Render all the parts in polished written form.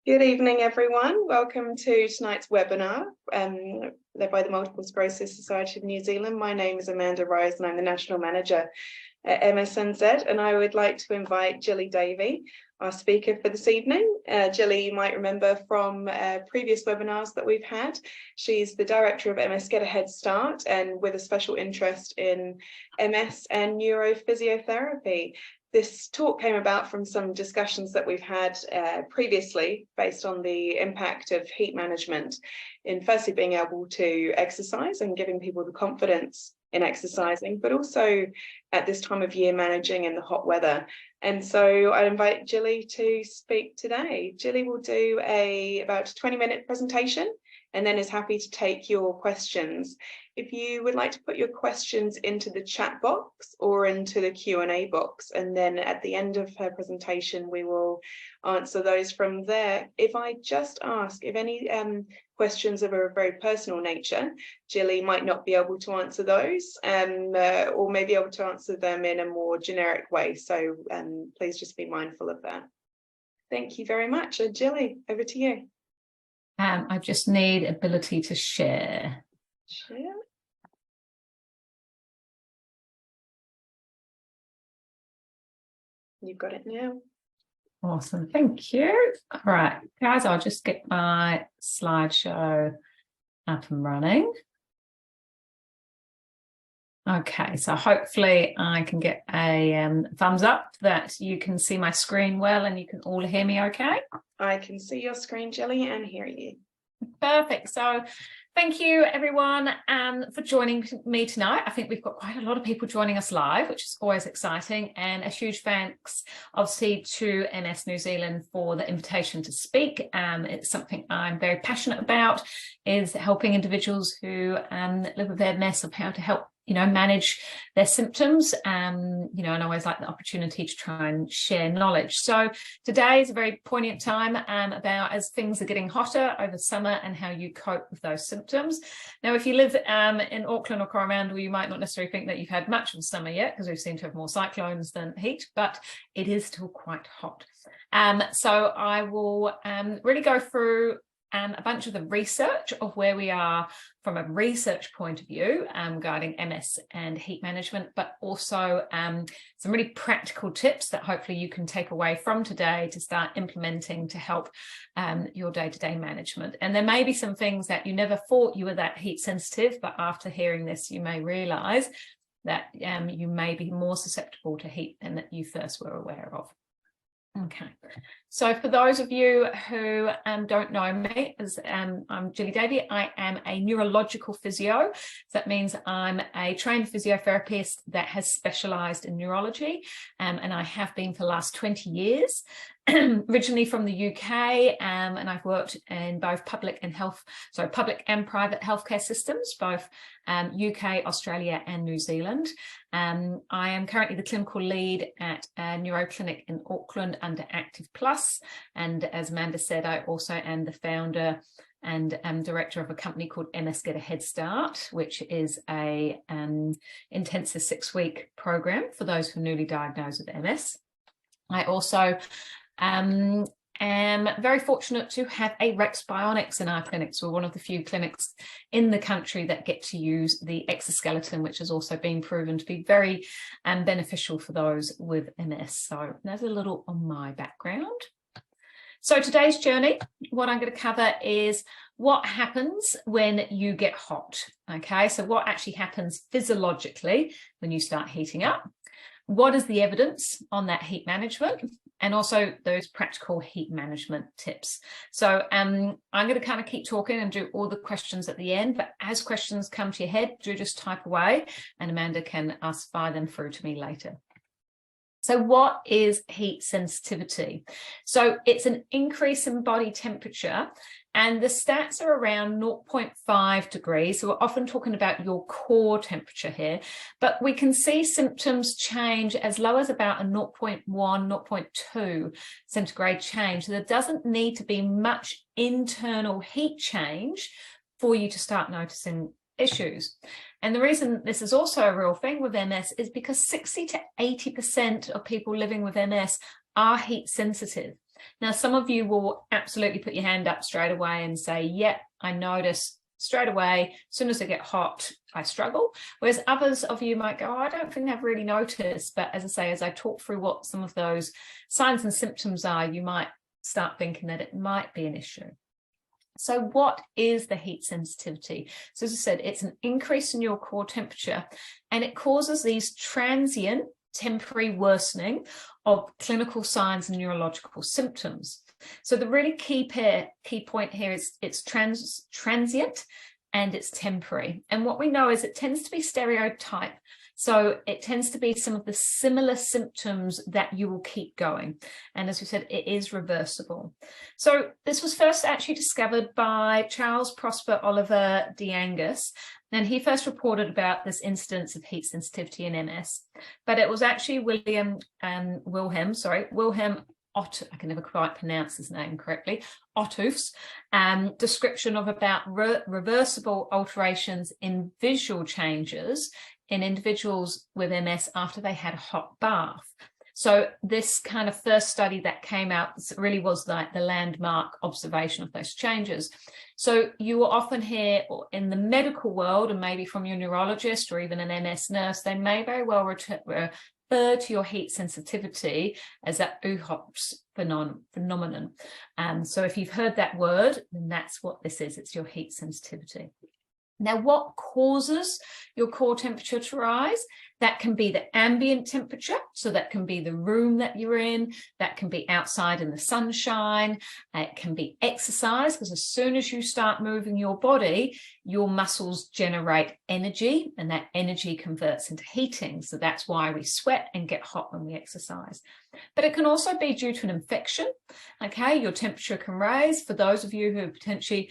Good evening, everyone. Welcome to tonight's webinar led by the Multiple Sclerosis Society of New Zealand. My name is Amanda Rose and I'm the National Manager at MSNZ, and I would like to invite Gilly Davy, our speaker for this evening. Gilly, you might remember from previous webinars that we've had. She's the Director of MS Get a Head Start and with a special interest in MS and Neuro Physiotherapy. This talk came about from some discussions that we've had previously based on the impact of heat management in firstly being able to exercise and giving people the confidence in exercising, but also at this time of year managing in the hot weather. And so I invite Gilly to speak today. Gilly will do about a 20-minute presentation and then is happy to take your questions. If you would like to put your questions into the chat box or into the Q&A box, and then at the end of her presentation, we will answer those from there. If I just ask if any questions of a very personal nature, Gilly might not be able to answer those or may be able to answer them in a more generic way. So please just be mindful of that. Thank you very much. Gilly, over to you. I just need ability to share. Share. You've got it now. Awesome, thank you. All right, guys, I'll just get my slideshow up and running. Okay, so hopefully I can get a thumbs up that you can see my screen well and you can all hear me okay? I can see your screen, Gilly, and hear you. Perfect. So thank you, everyone, for joining me tonight. I think we've got quite a lot of people joining us live, which is always exciting. And a huge thanks, obviously, to MS New Zealand for the invitation to speak. It's something I'm very passionate about, is helping individuals who live with MS of how to help manage their symptoms, and I always like the opportunity to try and share knowledge. So today is a very poignant time about as things are getting hotter over summer and how you cope with those symptoms. Now, if you live in Auckland or Coromandel, you might not necessarily think that you've had much of summer yet, because we seem to have more cyclones than heat, but it is still quite hot. So I will really go through a bunch of the research of where we are from a research point of view regarding MS and heat management, but also some really practical tips that hopefully you can take away from today to start implementing to help your day-to-day management. And there may be some things that you never thought you were that heat sensitive, but after hearing this, you may realize that you may be more susceptible to heat than that you first were aware of. Okay, so for those of you who don't know me, as I'm Gilly Davy, I am a neurological physio. So that means I'm a trained physiotherapist that has specialised in neurology, and I have been for the last 20 years. Originally from the UK, and I've worked in both public and private healthcare systems, both UK, Australia and New Zealand. I am currently the clinical lead at a neuro clinic in Auckland under Active Plus, and as Amanda said, I also am the founder and director of a company called MS Get a Head Start, which is a intensive 6-week program for those who are newly diagnosed with MS. I also am very fortunate to have a Rex Bionics in our clinics. We're one of the few clinics in the country that get to use the exoskeleton, which has also been proven to be very beneficial for those with MS. So there's a little on my background. So today's journey, what I'm going to cover is what happens when you get hot. Okay, so what actually happens physiologically when you start heating up. What is the evidence on that heat management, and also those practical heat management tips. So I'm going to kind of keep talking and do all the questions at the end, but as questions come to your head, do just type away and Amanda can fire them through to me later. So what is heat sensitivity? So it's an increase in body temperature, and the stats are around 0.5 degrees. So we're often talking about your core temperature here, but we can see symptoms change as low as about a 0.1, 0.2 centigrade change. So there doesn't need to be much internal heat change for you to start noticing issues. And the reason this is also a real thing with MS is because 60 to 80% of people living with MS are heat sensitive. Now, some of you will absolutely put your hand up straight away and say, yeah, I notice straight away, as soon as I get hot, I struggle. Whereas others of you might go, oh, I don't think I've really noticed. But as I say, as I talk through what some of those signs and symptoms are, you might start thinking that it might be an issue. So what is the heat sensitivity? So as I said, it's an increase in your core temperature, and it causes these transient temporary worsening of clinical signs and neurological symptoms. So the really key point here is it's transient and it's temporary. And what we know is it tends to be stereotype. So it tends to be some of the similar symptoms that you will keep going. And as we said, it is reversible. So this was first actually discovered by Charles Prosper Oliver de Angus. And he first reported about this incidence of heat sensitivity in MS. But it was actually Wilhelm Otto, I can never quite pronounce his name correctly, Otto's description of about reversible alterations in visual changes in individuals with MS after they had a hot bath. So this kind of first study that came out really was like the landmark observation of those changes. So you will often hear in the medical world, and maybe from your neurologist or even an MS nurse, they may very well refer to your heat sensitivity as that UHOPS phenomenon. So if you've heard that word, then that's what this is. It's your heat sensitivity. Now, what causes your core temperature to rise? That can be the ambient temperature, so that can be the room that you're in, that can be outside in the sunshine, it can be exercise, because as soon as you start moving your body, your muscles generate energy, and that energy converts into heating. So that's why we sweat and get hot when we exercise. But it can also be due to an infection. Okay, your temperature can rise. For those of you who potentially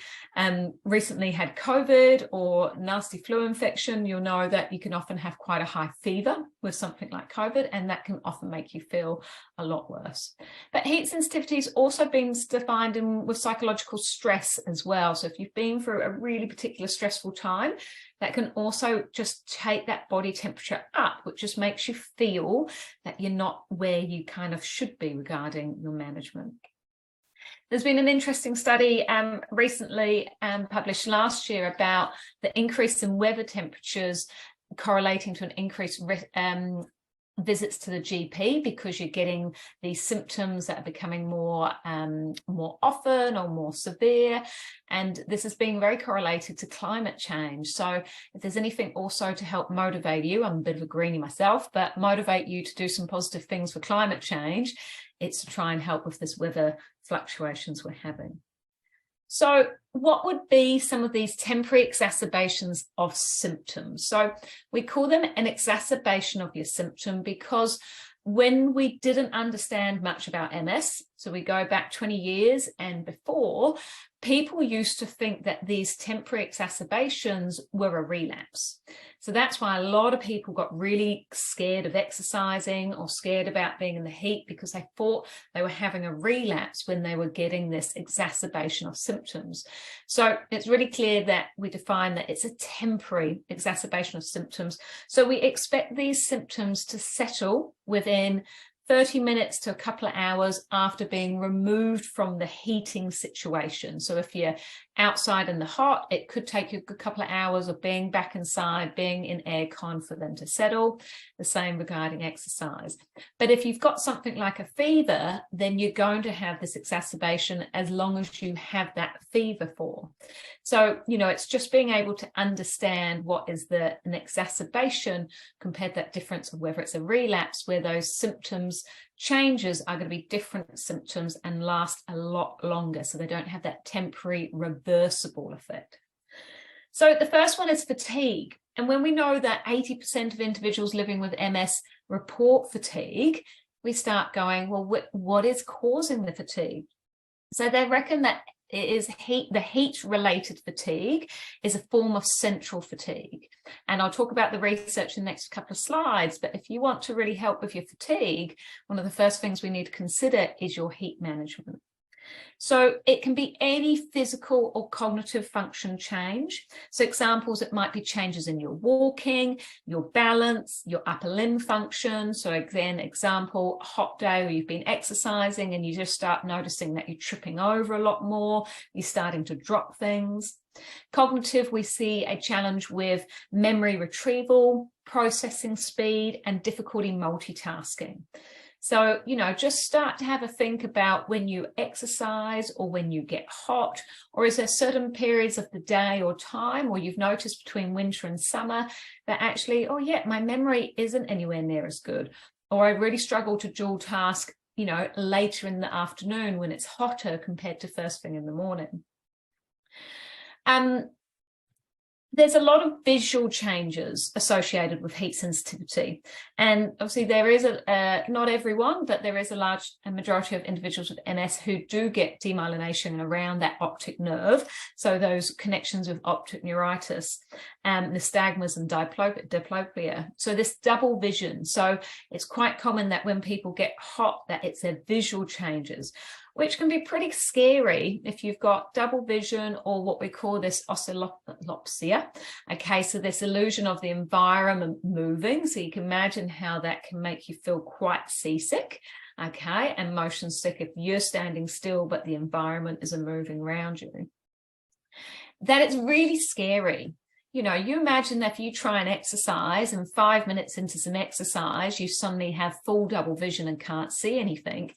recently had COVID or nasty flu infection, you'll know that you can often have quite a high fever with something like COVID, and that can often make you feel a lot worse. But heat sensitivity has also been defined with psychological stress as well. So if you've been through a really particular stressful time, that can also just take that body temperature up, which just makes you feel that you're not where you kind of should be regarding your management. There's been an interesting study recently published last year about the increase in weather temperatures correlating to an increased visits to the GP, because you're getting these symptoms that are becoming more often or more severe, and this is being very correlated to climate change. So if there's anything also to help motivate you, I'm a bit of a greenie myself, but motivate you to do some positive things for climate change, it's to try and help with this weather fluctuations we're having. So what would be some of these temporary exacerbations of symptoms? So we call them an exacerbation of your symptom because when we didn't understand much about MS, so we go back 20 years and before, people used to think that these temporary exacerbations were a relapse. So that's why a lot of people got really scared of exercising or scared about being in the heat, because they thought they were having a relapse when they were getting this exacerbation of symptoms. So it's really clear that we define that it's a temporary exacerbation of symptoms. So we expect these symptoms to settle within 30 minutes to a couple of hours after being removed from the heating situation. So if you're outside in the hot, it could take you a couple of hours of being back inside, being in aircon for them to settle. The same regarding exercise. But if you've got something like a fever, then you're going to have this exacerbation as long as you have that fever for. So, you know, it's just being able to understand what is an exacerbation compared to that difference of whether it's a relapse, where those symptoms changes are going to be different symptoms and last a lot longer, so they don't have that temporary reversible effect. So the first one is fatigue. And when we know that 80% of individuals living with MS report fatigue, we start going, well, what is causing the fatigue? So they reckon that it is the heat-related fatigue is a form of central fatigue. And I'll talk about the research in the next couple of slides, but if you want to really help with your fatigue, one of the first things we need to consider is your heat management. So it can be any physical or cognitive function change. So examples, it might be changes in your walking, your balance, your upper limb function. So again, example, a hot day where you've been exercising and you just start noticing that you're tripping over a lot more, you're starting to drop things. Cognitive, we see a challenge with memory retrieval, processing speed, and difficulty multitasking. So, just start to have a think about when you exercise or when you get hot, or is there certain periods of the day or time, or you've noticed between winter and summer that actually, oh yeah, my memory isn't anywhere near as good, or I really struggle to dual task, later in the afternoon when it's hotter compared to first thing in the morning. There's a lot of visual changes associated with heat sensitivity. And obviously there is not everyone, but there is a majority of individuals with MS who do get demyelination around that optic nerve. So those connections with optic neuritis, nystagmus and diplopia. So this double vision. So it's quite common that when people get hot, that it's their visual changes, which can be pretty scary if you've got double vision, or what we call this oscillopsia. Okay, so this illusion of the environment moving. So you can imagine how that can make you feel quite seasick, okay, and motion sick if you're standing still, but the environment isn't moving around you. That it's really scary. You imagine that if you try and exercise and 5 minutes into some exercise, you suddenly have full double vision and can't see anything.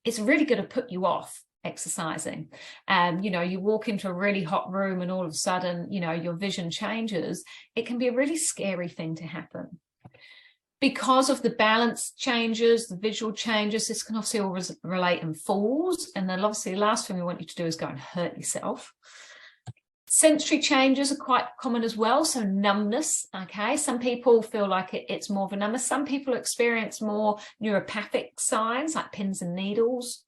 It's really going to put you off exercising. You walk into a really hot room and all of a sudden, your vision changes. It can be a really scary thing to happen. Because of the balance changes, the visual changes, this can obviously all relate in falls. And then obviously the last thing we want you to do is go and hurt yourself. Sensory changes are quite common as well. So numbness, okay. Some people feel like it's more of a numbness. Some people experience more neuropathic signs like pins and needles,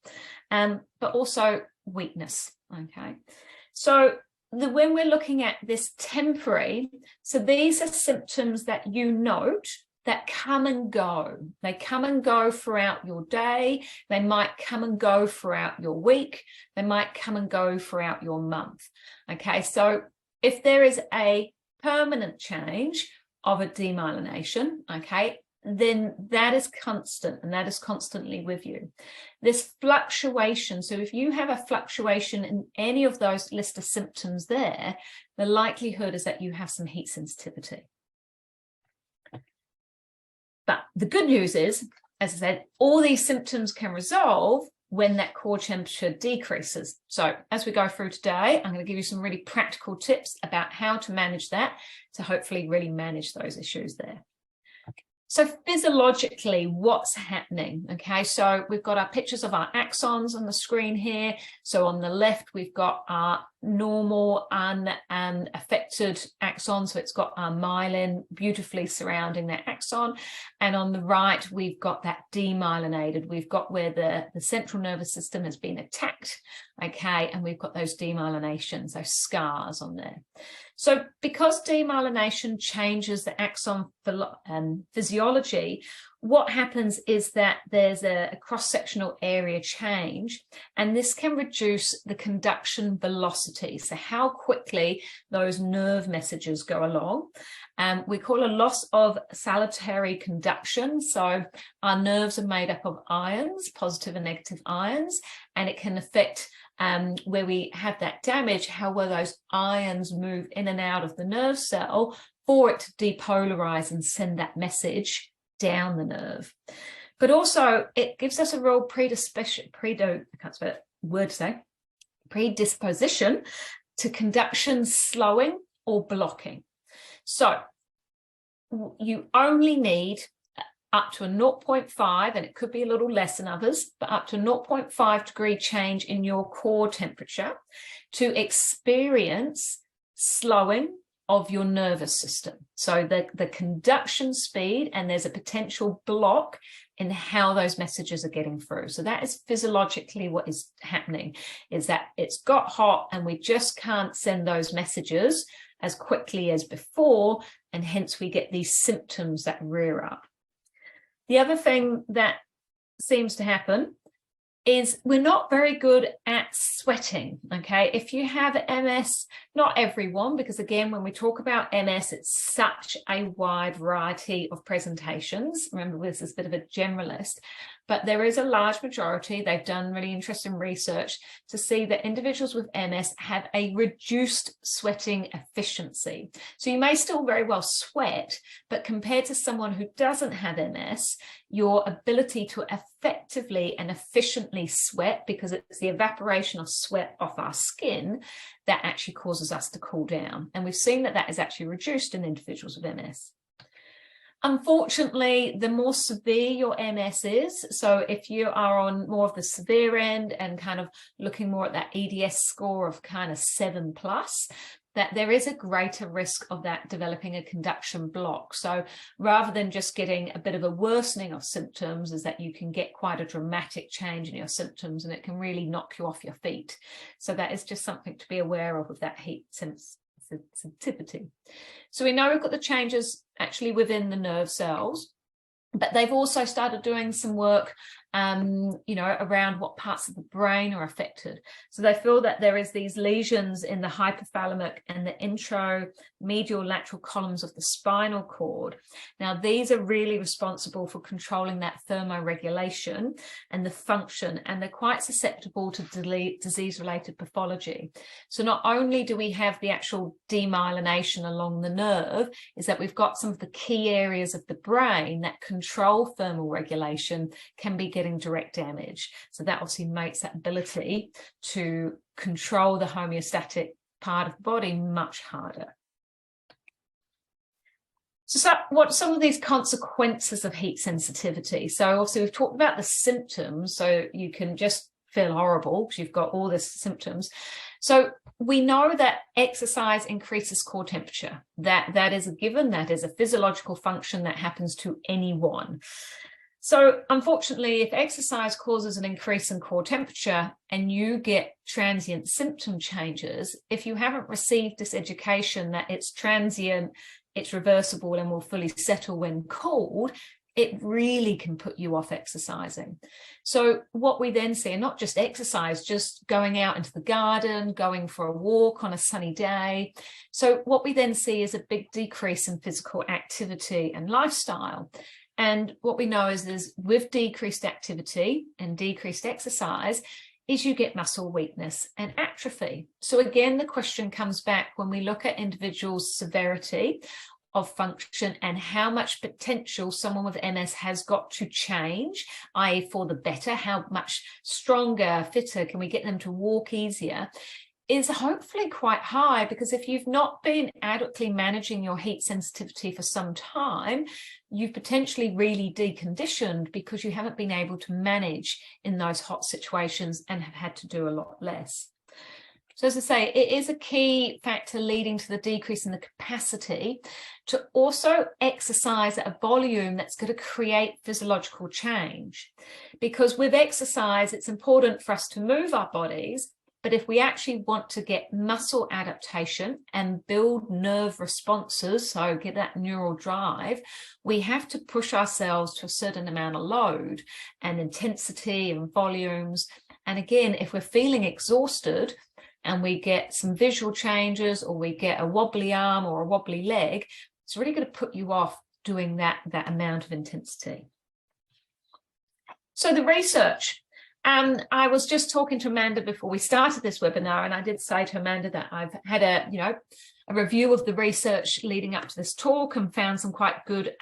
but also weakness, okay. So when we're looking at this temporary, so these are symptoms that you note that come and go. They come and go throughout your day. They might come and go throughout your week. They might come and go throughout your month. Okay, so if there is a permanent change of a demyelination, okay, then that is constant and that is constantly with you. This fluctuation, so if you have a fluctuation in any of those list of symptoms there, the likelihood is that you have some heat sensitivity. But the good news is, as I said, all these symptoms can resolve when that core temperature decreases. So as we go through today, I'm going to give you some really practical tips about how to manage that to hopefully really manage those issues there. So physiologically, what's happening? Okay, so we've got our pictures of our axons on the screen here. So on the left, we've got our normal unaffected axon. So it's got our myelin beautifully surrounding that axon. And on the right, we've got that demyelinated. We've got where the central nervous system has been attacked. Okay, and we've got those demyelinations, those scars on there. So because demyelination changes the axon physiology, what happens is that there's a cross-sectional area change, and this can reduce the conduction velocity, so how quickly those nerve messages go along. We call a loss of salutary conduction. So our nerves are made up of ions, positive and negative ions, and it can affect where we have that damage, how well those ions move in and out of the nerve cell for it to depolarize and send that message down the nerve. But also it gives us a real predisposition to conduction slowing or blocking. So you only need up to a 0.5, and it could be a little less than others, but up to 0.5 degree change in your core temperature to experience slowing of your nervous system. So the conduction speed, and there's a potential block in how those messages are getting through. So that is physiologically what is happening, is that it's got hot and we just can't send those messages as quickly as before, and hence we get these symptoms that rear up. The other thing that seems to happen is we're not very good at sweating, okay? If you have MS, not everyone, because again, when we talk about MS, it's such a wide variety of presentations. Remember, this is a bit of a generalist, but there is a large majority. They've done really interesting research to see that individuals with MS have a reduced sweating efficiency. So you may still very well sweat, but compared to someone who doesn't have MS, your ability to effectively and efficiently sweat, because it's the evaporation of sweat off our skin that actually causes us to cool down. And we've seen that that is actually reduced in individuals with MS. Unfortunately, the more severe your MS is, so if you are on more of the severe end and kind of looking more at that EDS score of kind of 7+, that there is a greater risk of that developing a conduction block. So rather than just getting a bit of a worsening of symptoms, is that you can get quite a dramatic change in your symptoms, and it can really knock you off your feet. So that is just something to be aware of with that heat sensitivity. So we know we've got the changes actually within the nerve cells, but they've also started doing some work around what parts of the brain are affected. So they feel that there is these lesions in the hypothalamic and the intromedial lateral columns of the spinal cord. Now, these are really responsible for controlling that thermoregulation and the function, and they're quite susceptible to disease-related pathology. So not only do we have the actual demyelination along the nerve, is that we've got some of the key areas of the brain that control thermal regulation can be getting direct damage. So that obviously makes that ability to control the homeostatic part of the body much harder. So what are some of these consequences of heat sensitivity? So obviously we've talked about the symptoms, so you can just feel horrible because you've got all these symptoms. So we know that exercise increases core temperature. That is a given. That is a physiological function that happens to anyone. So unfortunately, if exercise causes an increase in core temperature and you get transient symptom changes, if you haven't received this education that it's transient, it's reversible and will fully settle when cooled, it really can put you off exercising. So what we then see, and not just exercise, just going out into the garden, going for a walk on a sunny day. So what we then see is a big decrease in physical activity and lifestyle. And what we know is with decreased activity and decreased exercise is you get muscle weakness and atrophy. So again, the question comes back when we look at individuals' severity of function and how much potential someone with MS has got to change, i.e. for the better, how much stronger, fitter can we get them to walk easier, is hopefully quite high, because if you've not been adequately managing your heat sensitivity for some time, you've potentially really deconditioned because you haven't been able to manage in those hot situations and have had to do a lot less. So as I say, it is a key factor leading to the decrease in the capacity to also exercise at a volume that's going to create physiological change. Because with exercise, it's important for us to move our bodies, but if we actually want to get muscle adaptation and build nerve responses, so get that neural drive, we have to push ourselves to a certain amount of load and intensity and volumes. And again, if we're feeling exhausted and we get some visual changes, or we get a wobbly arm or a wobbly leg, it's really going to put you off doing that amount of intensity. So the research. I was just talking to Amanda before we started this webinar, and I did say to Amanda that I've had a review of the research leading up to this talk and found some quite good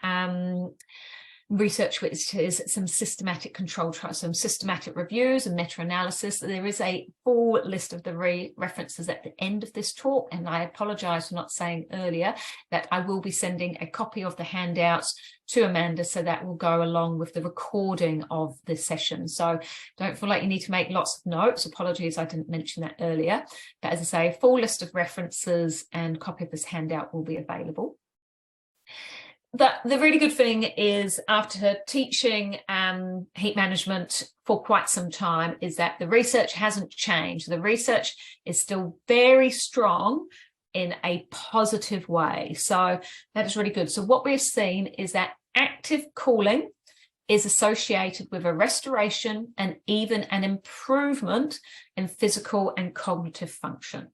research, which is some systematic control trials, some systematic reviews and meta-analysis. There is a full list of the references at the end of this talk, and I apologize for not saying earlier that I will be sending a copy of the handouts to Amanda, so that will go along with the recording of this session. So don't feel like you need to make lots of notes. Apologies, I didn't mention that earlier. But as I say, a full list of references and copy of this handout will be available. But the really good thing is, after teaching heat management for quite some time, is that the research hasn't changed. The research is still very strong in a positive way. So that is really good. So what we've seen is that active cooling is associated with a restoration and even an improvement in physical and cognitive function.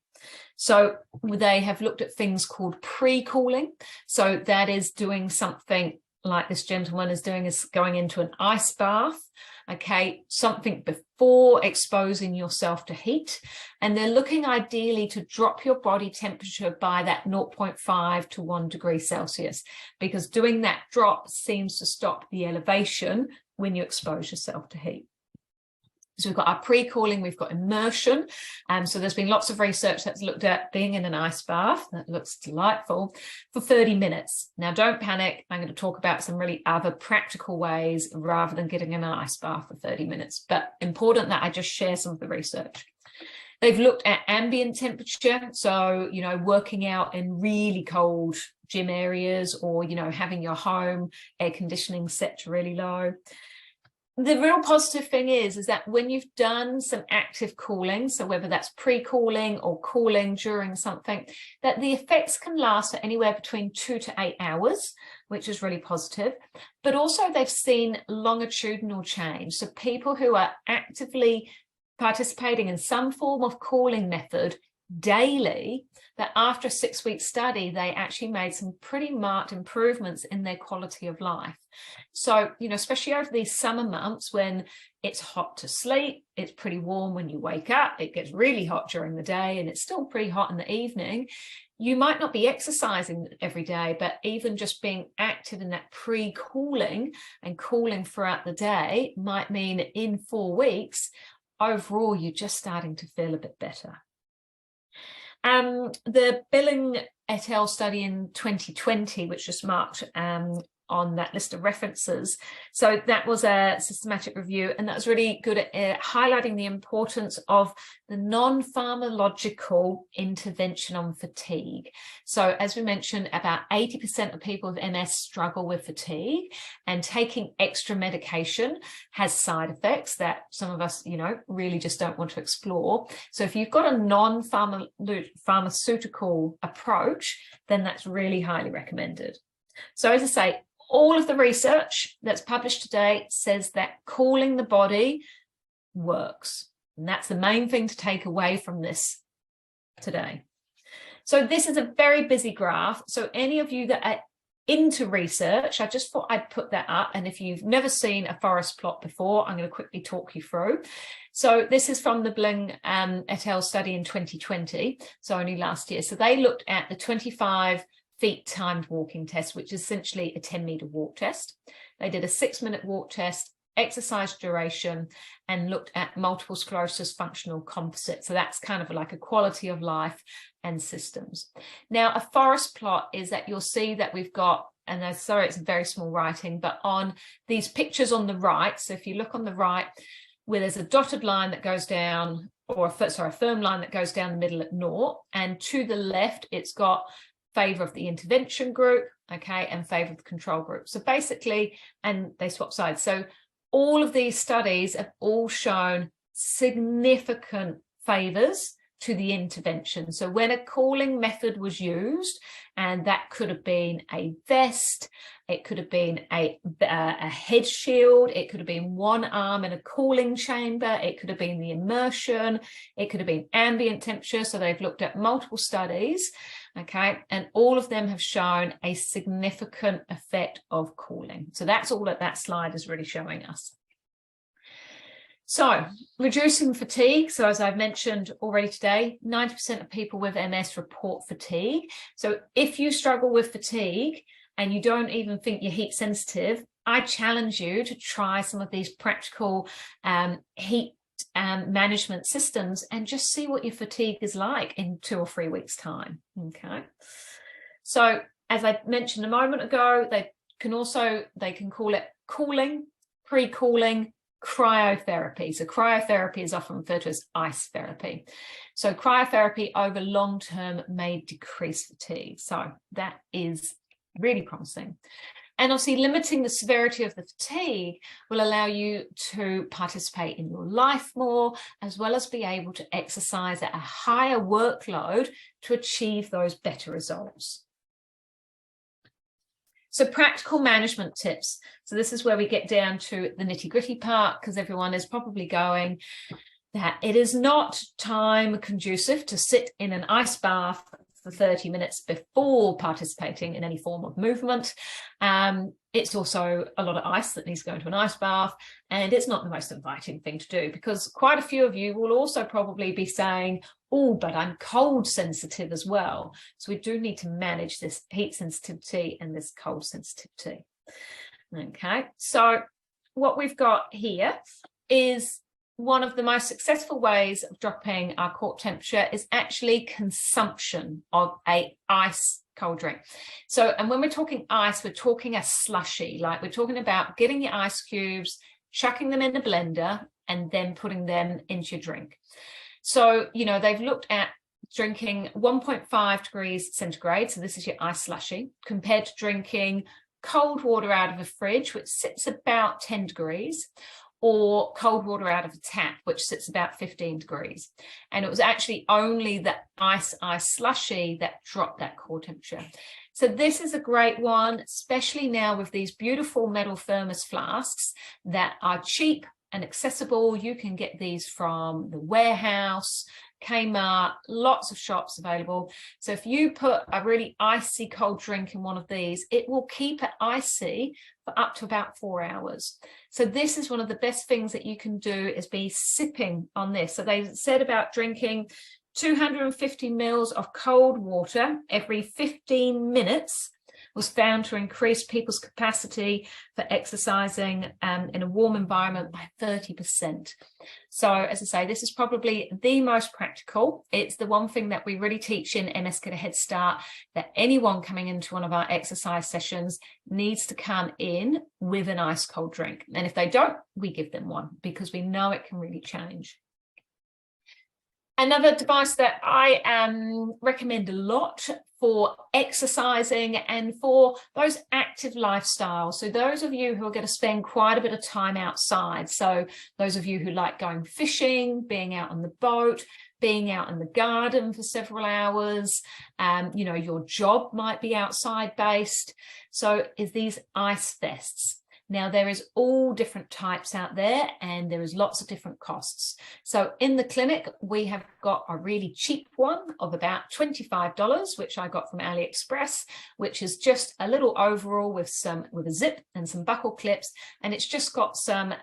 So they have looked at things called pre-cooling. So that is doing something like this gentleman is doing, is going into an ice bath, okay, something before exposing yourself to heat. And they're looking ideally to drop your body temperature by that 0.5 to 1 degree Celsius, because doing that drop seems to stop the elevation when you expose yourself to heat. So we've got our pre-cooling, we've got immersion. So there's been lots of research that's looked at being in an ice bath. That looks delightful for 30 minutes. Now, don't panic. I'm going to talk about some really other practical ways rather than getting in an ice bath for 30 minutes. But important that I just share some of the research. They've looked at ambient temperature. So, you know, working out in really cold gym areas, or, you know, having your home air conditioning set to really low. The real positive thing is that when you've done some active cooling, so whether that's pre-cooling or cooling during something, that the effects can last for anywhere between 2 to 8 hours, which is really positive. But also they've seen longitudinal change. So people who are actively participating in some form of cooling method daily, that after a 6-week study, they actually made some pretty marked improvements in their quality of life. So, you know, especially over these summer months when it's hot to sleep, it's pretty warm when you wake up, it gets really hot during the day, and it's still pretty hot in the evening. You might not be exercising every day, but even just being active in that pre-cooling and cooling throughout the day might mean in 4 weeks, overall, you're just starting to feel a bit better. The Billing et al. Study in 2020, which just marked on that list of references. So that was a systematic review, and that was really good at highlighting the importance of the non-pharmacological intervention on fatigue. So as we mentioned, about 80% of people with MS struggle with fatigue, and taking extra medication has side effects that some of us, you know, really just don't want to explore. So if you've got a non-pharmaceutical approach, then that's really highly recommended. So as I say, all of the research that's published today says that cooling the body works. And that's the main thing to take away from this today. So this is a very busy graph. So any of you that are into research, I just thought I'd put that up. And if you've never seen a forest plot before, I'm going to quickly talk you through. So this is from the Billing et al. Study in 2020, so only last year. So they looked at the 25 feet timed walking test, which is essentially a 10-meter walk test. They did a 6-minute walk test, exercise duration, and looked at multiple sclerosis functional composite. So that's kind of like a quality of life and systems. Now, a forest plot is that you'll see that we've got, and I'm sorry, it's very small writing, but on these pictures on the right, so if you look on the right, where there's a dotted line that goes down, or a firm line that goes down the middle at naught, and to the left, it's got favor of the intervention group, okay, and favor of the control group. So basically, and they swap sides. So all of these studies have all shown significant favors to the intervention. So when a cooling method was used, and that could have been a vest, it could have been a head shield, it could have been one arm in a cooling chamber, it could have been the immersion, it could have been ambient temperature. So they've looked at multiple studies, okay, and all of them have shown a significant effect of cooling. So that's all that slide is really showing us. So reducing fatigue. So as I've mentioned already today, 90% of people with MS report fatigue. So if you struggle with fatigue and you don't even think you're heat sensitive, I challenge you to try some of these practical heat management systems and just see what your fatigue is like in 2 or 3 weeks' time. Okay. So as I mentioned a moment ago, they can call it cooling, pre-cooling, cryotherapy. So cryotherapy is often referred to as ice therapy. So cryotherapy over long term may decrease fatigue. So that is really promising. And obviously limiting the severity of the fatigue will allow you to participate in your life more, as well as be able to exercise at a higher workload to achieve those better results. So practical management tips. So this is where we get down to the nitty-gritty part, because everyone is probably going that it is not time conducive to sit in an ice bath for 30 minutes before participating in any form of movement. It's also a lot of ice that needs to go into an ice bath, and it's not the most inviting thing to do, because quite a few of you will also probably be saying, oh, but I'm cold sensitive as well. So we do need to manage this heat sensitivity and this cold sensitivity. Okay, so what we've got here is one of the most successful ways of dropping our core temperature is actually consumption of a ice cold drink. So, and when we're talking ice, we're talking a slushy, like we're talking about getting your ice cubes, chucking them in the blender, and then putting them into your drink. So, you know, they've looked at drinking 1.5 degrees centigrade, so this is your ice slushy, compared to drinking cold water out of a fridge, which sits about 10 degrees, or cold water out of a tap, which sits about 15 degrees. And it was actually only the ice slushy that dropped that core temperature. So this is a great one, especially now with these beautiful metal thermos flasks that are cheap and accessible. You can get these from the warehouse, Kmart, lots of shops available. So if you put a really icy cold drink in one of these, it will keep it icy for up to about 4 hours. So this is one of the best things that you can do, is be sipping on this. So they said about drinking 250 mils of cold water every 15 minutes was found to increase people's capacity for exercising in a warm environment by 30%. So as I say, this is probably the most practical. It's the one thing that we really teach in MS Get a Head Start, that anyone coming into one of our exercise sessions needs to come in with an ice cold drink. And if they don't, we give them one, because we know it can really change. Another device that I recommend a lot for exercising and for those active lifestyles. So those of you who are going to spend quite a bit of time outside. So those of you who like going fishing, being out on the boat, being out in the garden for several hours, you know, your job might be outside based. So is these ice vests. Now, there is all different types out there, and there is lots of different costs. So in the clinic, we have got a really cheap one of about $25, which I got from AliExpress, which is just a little overall with a zip and some buckle clips. And it's just got some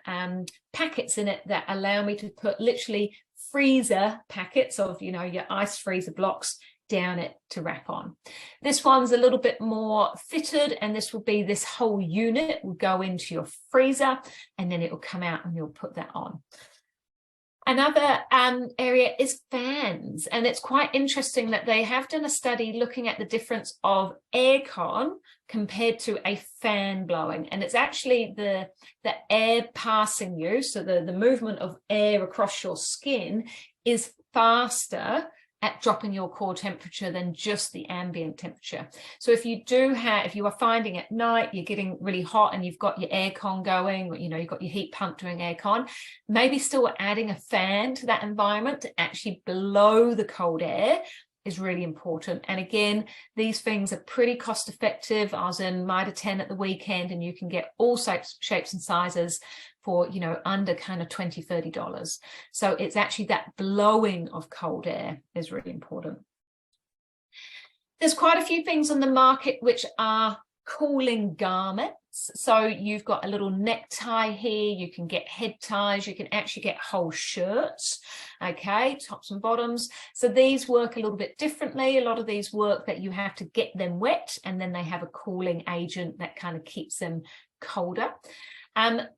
packets in it that allow me to put literally freezer packets of, you know, your ice freezer blocks down it to wrap on. This one's a little bit more fitted, and this will be this whole unit will go into your freezer, and then it will come out and you'll put that on. Another area is fans, and it's quite interesting that they have done a study looking at the difference of aircon compared to a fan blowing, and it's actually the air passing you, so the movement of air across your skin is faster at dropping your core temperature than just the ambient temperature. So if you are finding at night you're getting really hot and you've got your aircon going, you know, you've got your heat pump doing aircon, maybe still adding a fan to that environment to actually blow the cold air is really important. And again, these things are pretty cost effective. I was in Mitre 10 at the weekend, and you can get all shapes and sizes for, you know, under kind of $20, $30. So it's actually that blowing of cold air is really important. There's quite a few things on the market which are cooling garments. So you've got a little necktie here, you can get head ties, you can actually get whole shirts, okay, tops and bottoms. So these work a little bit differently. A lot of these work that you have to get them wet, and then they have a cooling agent that kind of keeps them colder.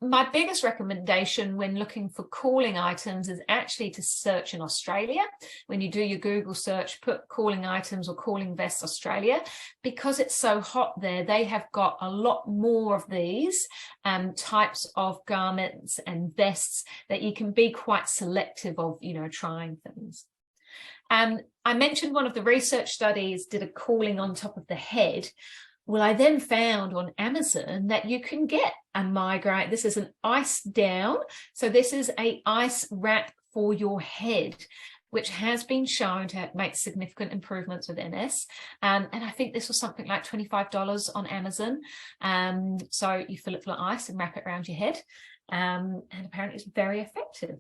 My biggest recommendation when looking for cooling items is actually to search in Australia. When you do your Google search, put cooling items or cooling vests Australia, because it's so hot there. They have got a lot more of these types of garments and vests that you can be quite selective of, you know, trying things. I mentioned one of the research studies did a cooling on top of the head. Well, I then found on Amazon that you can get a migraine. This is an ice down. So this is a ice wrap for your head. which has been shown to make significant improvements with MS. And I think this was something like $25 on Amazon. So you fill it full of ice and wrap it around your head. And apparently it's very effective.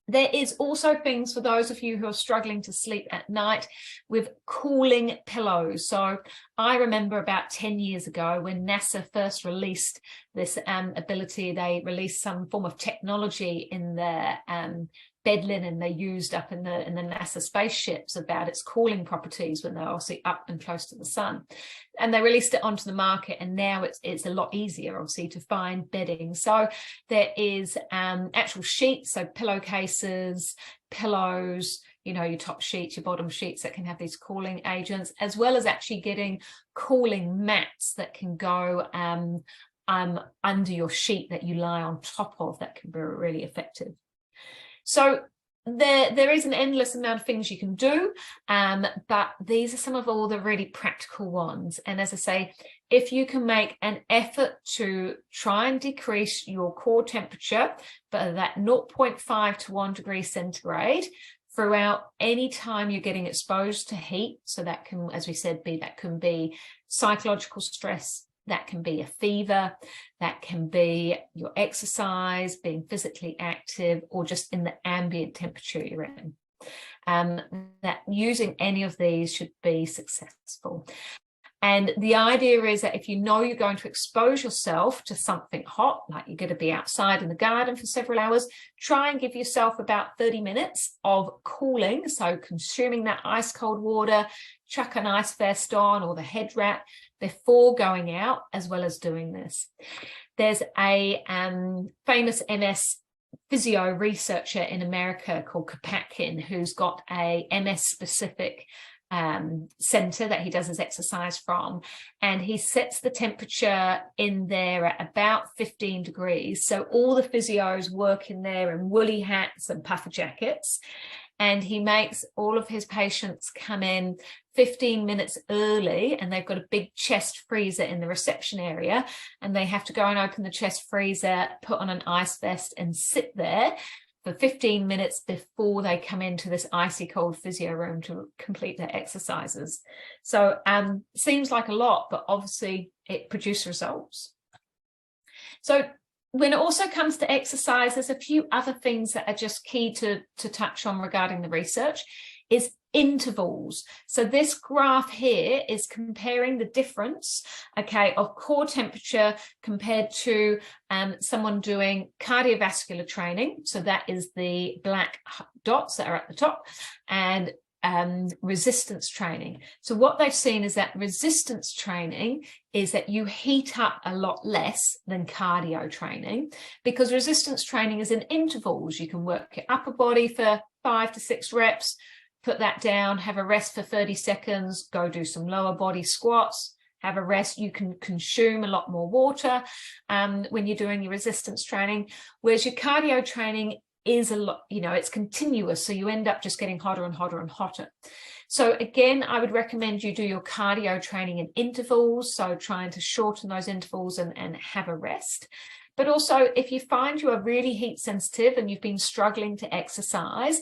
There is also things for those of you who are struggling to sleep at night with cooling pillows. So I remember about 10 years ago when NASA first released this ability, they released some form of technology in their bed linen they used up in the NASA spaceships about its cooling properties when they're obviously up and close to the sun. And they released it onto the market, and now it's a lot easier, obviously, to find bedding. So there is actual sheets, so pillowcases, pillows, you know, your top sheets, your bottom sheets that can have these cooling agents, as well as actually getting cooling mats that can go under your sheet that you lie on top of, that can be really effective. So there is an endless amount of things you can do, but these are some of all the really practical ones. And as I say, if you can make an effort to try and decrease your core temperature by that 0.5 to 1 degree centigrade throughout any time you're getting exposed to heat, so that can, as we said, that can be psychological stress, that can be a fever, that can be your exercise, being physically active, or just in the ambient temperature you're in. That using any of these should be successful. And the idea is that if you know you're going to expose yourself to something hot, like you're going to be outside in the garden for several hours, try and give yourself about 30 minutes of cooling. So consuming that ice cold water, chuck an ice vest on or the head wrap before going out, as well as doing this. There's a famous MS physio researcher in America called Kapatkin, who's got a MS specific center that he does his exercise from, and he sets the temperature in there at about 15 degrees. So all the physios work in there in woolly hats and puffer jackets, and he makes all of his patients come in 15 minutes early, and they've got a big chest freezer in the reception area, and they have to go and open the chest freezer, put on an ice vest and sit there for 15 minutes before they come into this icy cold physio room to complete their exercises. So seems like a lot, but obviously it produced results. So when it also comes to exercise, there's a few other things that are just key to touch on regarding the research is intervals. So this graph here is comparing the difference, okay, of core temperature compared to someone doing cardiovascular training. So that is the black dots that are at the top, and resistance training. So what they've seen is that resistance training is that you heat up a lot less than cardio training, because resistance training is in intervals. You can work your upper body for 5 to 6 reps, put that down, have a rest for 30 seconds, go do some lower body squats, have a rest. You can consume a lot more water when you're doing your resistance training, whereas your cardio training is a lot, you know, it's continuous. So you end up just getting hotter and hotter and hotter. So again, I would recommend you do your cardio training in intervals. So trying to shorten those intervals and have a rest. But also, if you find you are really heat sensitive and you've been struggling to exercise,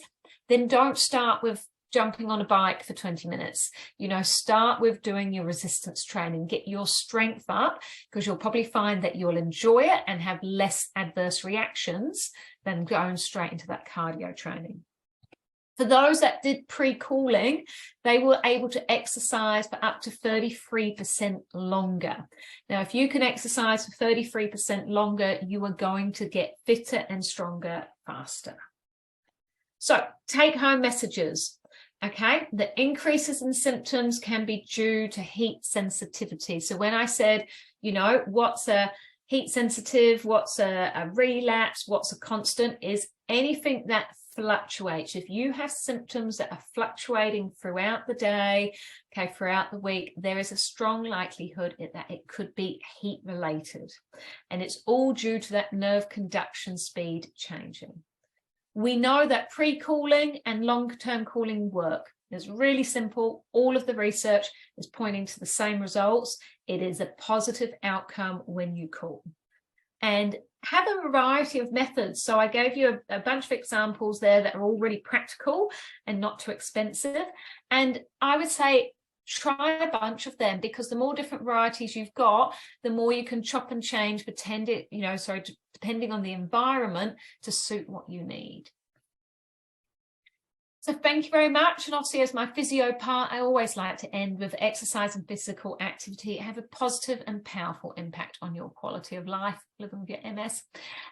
then don't start with jumping on a bike for 20 minutes. You know, start with doing your resistance training, get your strength up, because you'll probably find that you'll enjoy it and have less adverse reactions than going straight into that cardio training. For those that did pre-cooling, they were able to exercise for up to 33% longer. Now, if you can exercise for 33% longer, you are going to get fitter and stronger faster. So take-home messages, okay? The increases in symptoms can be due to heat sensitivity. So when I said, you know, what's a heat sensitive, what's a relapse, what's a constant, is anything that fluctuates. If you have symptoms that are fluctuating throughout the day, okay, throughout the week, there is a strong likelihood that it could be heat related. And it's all due to that nerve conduction speed changing. We know that pre-cooling and long-term cooling work. It's really simple. All of the research is pointing to the same results. It is a positive outcome when you cool. and have a variety of methods. So I gave you a bunch of examples there that are all really practical and not too expensive. And I would say try a bunch of them, because the more different varieties you've got, the more you can chop and change, depending on the environment, to suit what you need. So thank you very much. And obviously, as my physio part, I always like to end with exercise and physical activity have a positive and powerful impact on your quality of life living with your MS.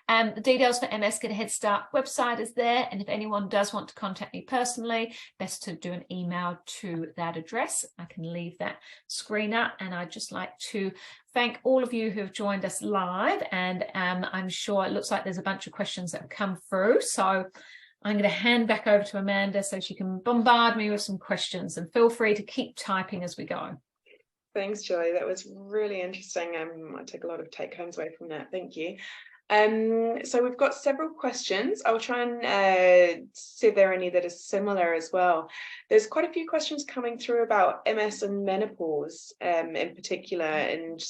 The details for MS Get a Head Start website is there. And if anyone does want to contact me personally, best to do an email to that address. I can leave that screen up. And I'd just like to thank all of you who have joined us live. And I'm sure it looks like there's a bunch of questions that have come through. So I'm going to hand back over to Amanda so she can bombard me with some questions, and feel free to keep typing as we go. Thanks, Gilly. That was really interesting. I took a lot of take-homes away from that. Thank you. So we've got several questions. I'll try and see if there are any that are similar as well. There's quite a few questions coming through about MS and menopause in particular, and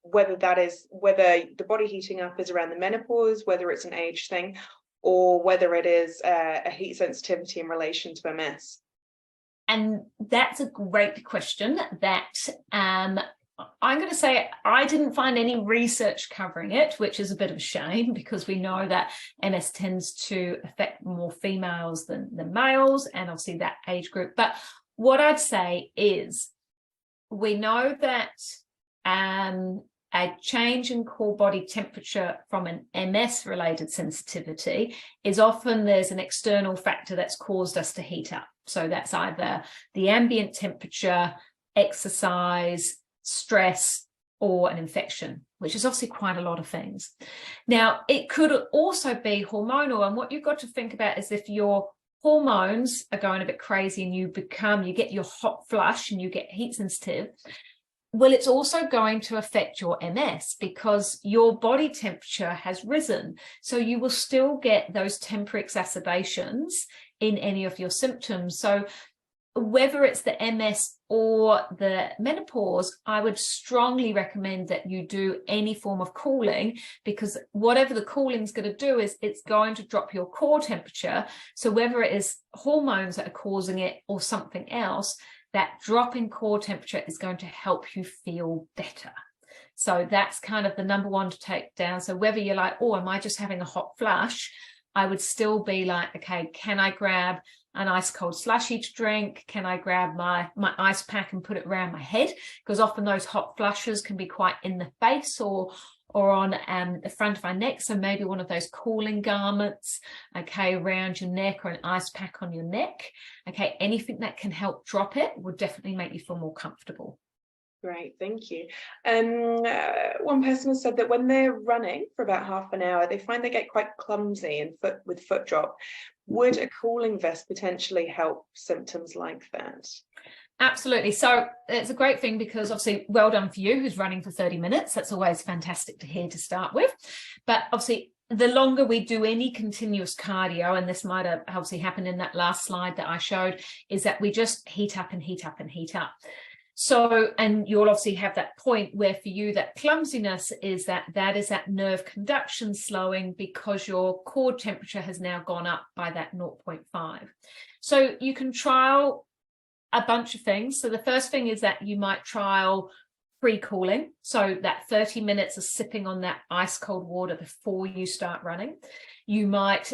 whether the body heating up is around the menopause, whether it's an age thing, or whether it is a heat sensitivity in relation to MS. And that's a great question that I'm going to say I didn't find any research covering it, which is a bit of a shame, because we know that MS tends to affect more females than males, and obviously that age group. But what I'd say is we know that a change in core body temperature from an MS-related sensitivity is often there's an external factor that's caused us to heat up. So that's either the ambient temperature, exercise, stress, or an infection, which is obviously quite a lot of things. Now, it could also be hormonal, and what you've got to think about is if your hormones are going a bit crazy and you get your hot flush and you get heat sensitive, well, it's also going to affect your MS, because your body temperature has risen. So you will still get those temporary exacerbations in any of your symptoms. So whether it's the MS or the menopause, I would strongly recommend that you do any form of cooling, because whatever the cooling is going to do is it's going to drop your core temperature. So whether it is hormones that are causing it or something else, that drop in core temperature is going to help you feel better. So that's kind of the number one to take down. So whether you're like, oh, am I just having a hot flush? I would still be like, okay, can I grab an ice cold slushy to drink? Can I grab my ice pack and put it around my head? Because often those hot flushes can be quite in the face or on the front of our neck. So maybe one of those cooling garments, okay, around your neck, or an ice pack on your neck. Okay, anything that can help drop it will definitely make you feel more comfortable. Great, thank you. One person has said that when they're running for about half an hour, they find they get quite clumsy and with foot drop. Would a cooling vest potentially help symptoms like that? Absolutely. So it's a great thing, because obviously well done for you who's running for 30 minutes. That's always fantastic to hear to start with. But obviously the longer we do any continuous cardio, and this might have obviously happened in that last slide that I showed, is that we just heat up and heat up and heat up. So, and you'll obviously have that point where for you that clumsiness is that is that nerve conduction slowing, because your core temperature has now gone up by that 0.5. So you can trial a bunch of things. So the first thing is that you might trial pre-cooling. So that 30 minutes of sipping on that ice cold water before you start running. You might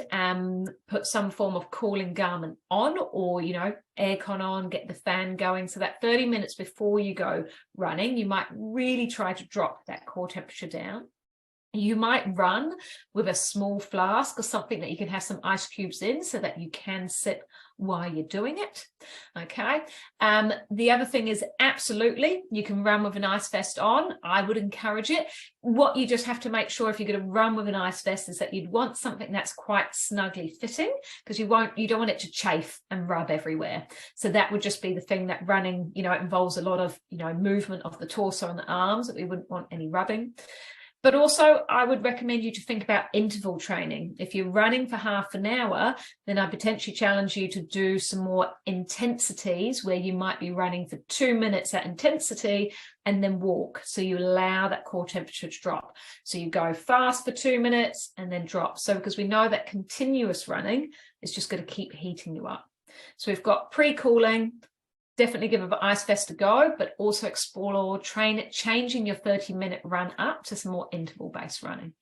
put some form of cooling garment on, or, aircon on, get the fan going. So that 30 minutes before you go running, you might really try to drop that core temperature down. You might run with a small flask or something that you can have some ice cubes in, so that you can sip while you're doing it. Okay. The other thing is, absolutely, you can run with an ice vest on. I would encourage it. What you just have to make sure if you're going to run with an ice vest is that you'd want something that's quite snugly fitting, because you don't want it to chafe and rub everywhere. So that would just be the thing that running, it involves a lot of, movement of the torso and the arms, that we wouldn't want any rubbing. But also, I would recommend you to think about interval training. If you're running for half an hour, then I potentially challenge you to do some more intensities where you might be running for 2 minutes at intensity and then walk. So you allow that core temperature to drop. So you go fast for 2 minutes and then drop. So because we know that continuous running is just going to keep heating you up. So we've got pre-cooling. Definitely give an ice vest a go, but also explore, train it, changing your 30-minute run up to some more interval-based running.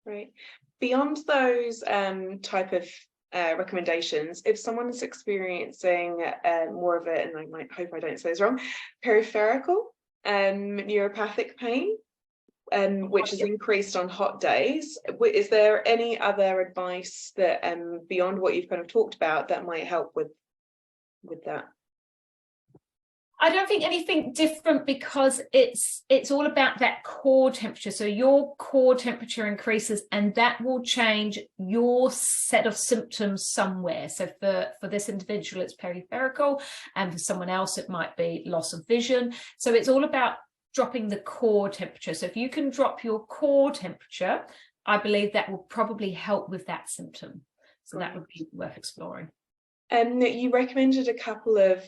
Right. Beyond those type of recommendations, if someone is experiencing more of it, and I might hope I don't say this wrong, peripheral neuropathic pain, which is increased on hot days, is there any other advice that beyond what you've kind of talked about that might help with that? I don't think anything different, because it's all about that core temperature. So your core temperature increases and that will change your set of symptoms somewhere. So for this individual, it's peripheral, and for someone else, it might be loss of vision. So it's all about dropping the core temperature. So if you can drop your core temperature, I believe that will probably help with that symptom. So that would be worth exploring. You recommended a couple of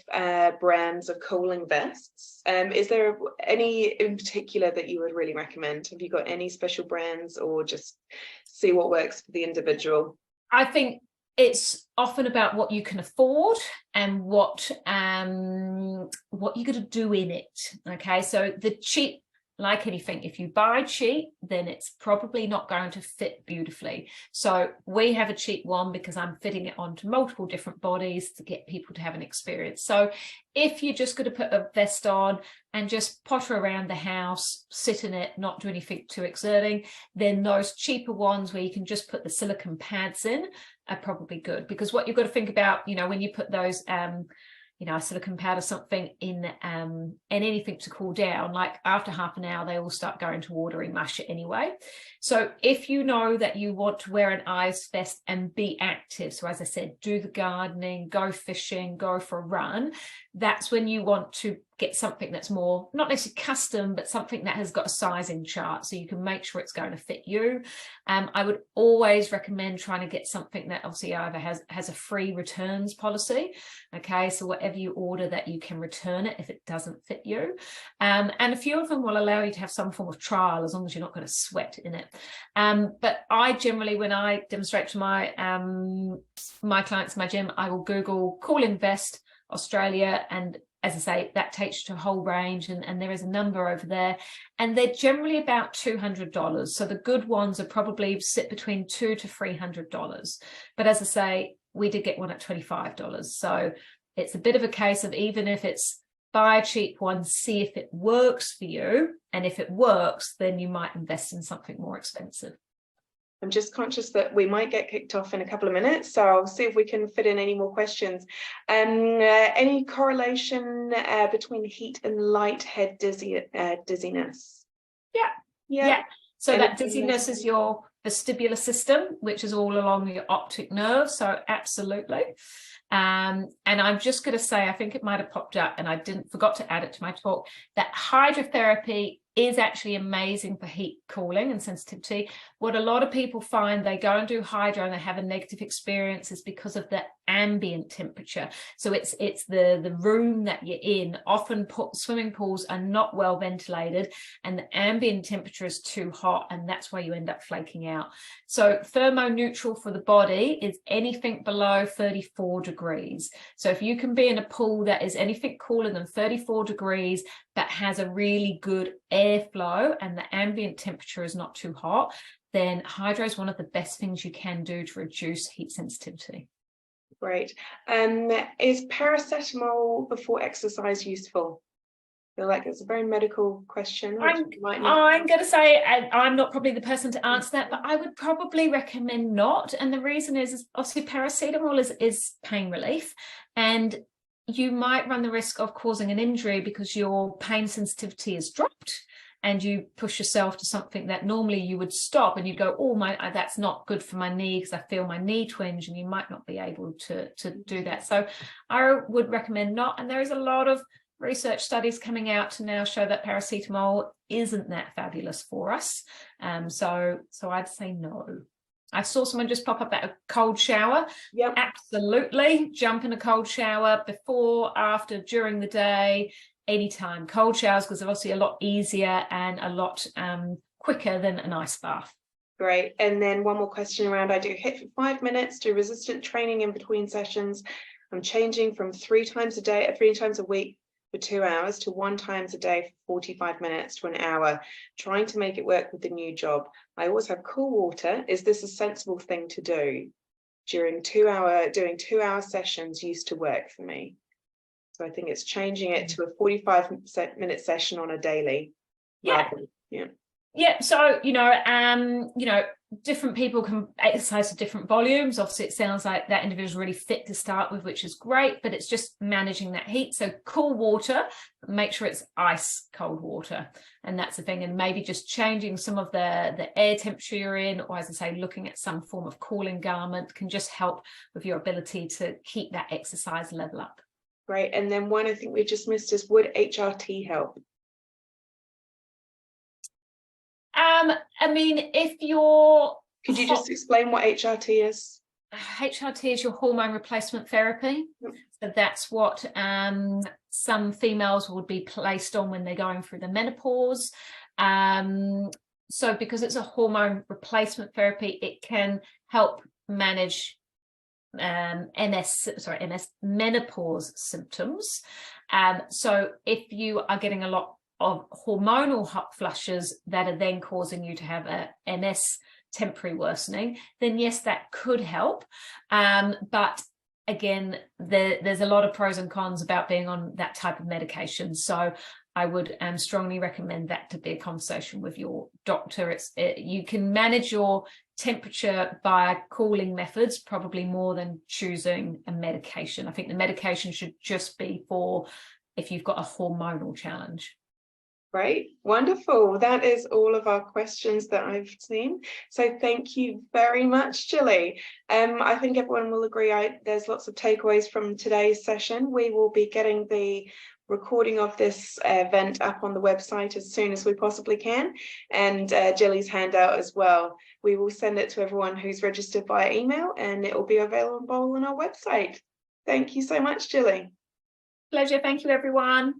brands of cooling vests. Is there any in particular that you would really recommend? Have you got any special brands, or just see what works for the individual? I think it's often about what you can afford and what you're going to do in it. Okay, so the cheap, like anything, if you buy cheap, then it's probably not going to fit beautifully. So we have a cheap one because I'm fitting it onto multiple different bodies to get people to have an experience. So if you're just going to put a vest on and just potter around the house, sit in it, not do anything too exerting, then those cheaper ones where you can just put the silicone pads in are probably good. Because what you've got to think about, you know, when you put those a silicone pad or something in and anything to cool down, like after half an hour, they all start going to watery mush anyway. So if you know that you want to wear an ice vest and be active, so as I said, do the gardening, go fishing, go for a run, that's when you want to get something that's more, not necessarily custom, but something that has got a sizing chart so you can make sure it's going to fit you. I would always recommend trying to get something that obviously either has a free returns policy. Okay, so whatever you order, that you can return it if it doesn't fit you. And a few of them will allow you to have some form of trial as long as you're not going to sweat in it. But I generally, when I demonstrate to my clients in my gym, I will Google cooling vest Australia, and as I say, that takes you to a whole range, and there is a number over there, and they're generally about $200. So the good ones are probably sit between $200 to $300. But as I say, we did get one at $25. So it's a bit of a case of, even if it's buy a cheap one, see if it works for you, and if it works, then you might invest in something more expensive. I'm just conscious that we might get kicked off in a couple of minutes, so I'll see if we can fit in any more questions. Any correlation between heat and light head dizziness? Yeah. So that dizziness is your vestibular system, which is all along your optic nerve. So absolutely. And I'm just going to say, I think it might have popped up and I forgot to add it to my talk, that hydrotherapy is actually amazing for heat cooling and sensitivity. What a lot of people find, they go and do hydro and they have a negative experience, is because of the ambient temperature. So it's the room that you're in. Often swimming pools are not well ventilated and the ambient temperature is too hot, and that's why you end up flaking out. So thermoneutral for the body is anything below 34 degrees. So if you can be in a pool that is anything cooler than 34 degrees that has a really good airflow and the ambient temperature is not too hot, then hydro is one of the best things you can do to reduce heat sensitivity. Great. Is paracetamol before exercise useful? I feel like it's a very medical question. I'm going to say I'm not probably the person to answer that, but I would probably recommend not. And the reason is obviously paracetamol is pain relief, and you might run the risk of causing an injury because your pain sensitivity is dropped and you push yourself to something that normally you would stop and you go, oh, that's not good for my knee because I feel my knee twinge, and you might not be able to do that. So I would recommend not. And there is a lot of research studies coming out to now show that paracetamol isn't that fabulous for us. So I'd say no. I saw someone just pop up about a cold shower. Yep. Absolutely. Jump in a cold shower before, after, during the day, anytime. Cold showers, because they're obviously a lot easier and a lot quicker than an ice bath. Great. And then one more question around, I do HIIT for 5 minutes, do resistant training in between sessions. I'm changing from 3 times a week for 2 hours to 1 time a day for 45 minutes to an hour, trying to make it work with the new job. I always have cool water. Is this a sensible thing to do? Doing 2 hour sessions used to work for me. So I think it's changing it to a 45-minute session on a daily. Yeah. Yeah, so different people can exercise at different volumes. Obviously, it sounds like that individual's really fit to start with, which is great, but it's just managing that heat. So cool water, make sure it's ice cold water, and that's the thing. And maybe just changing some of the air temperature you're in, or as I say, looking at some form of cooling garment can just help with your ability to keep that exercise level up. Great. And then one I think we just missed is, would HRT help? I mean, if you're... Could you just explain what HRT is? HRT is your hormone replacement therapy. So that's what some females would be placed on when they're going through the menopause. So because it's a hormone replacement therapy, it can help manage menopause symptoms. So if you are getting a lot of hormonal hot flushes that are then causing you to have a MS temporary worsening, then yes, that could help. But again, there's a lot of pros and cons about being on that type of medication. So I would strongly recommend that to be a conversation with your doctor. You can manage your temperature by cooling methods, probably more than choosing a medication. I think the medication should just be for if you've got a hormonal challenge. Great, wonderful. That is all of our questions that I've seen. So thank you very much, Gilly. I think everyone will agree there's lots of takeaways from today's session. We will be getting the recording of this event up on the website as soon as we possibly can, and Gilly's handout as well. We will send it to everyone who's registered via email, and it will be available on our website. Thank you so much, Gilly. Pleasure. Thank you, everyone.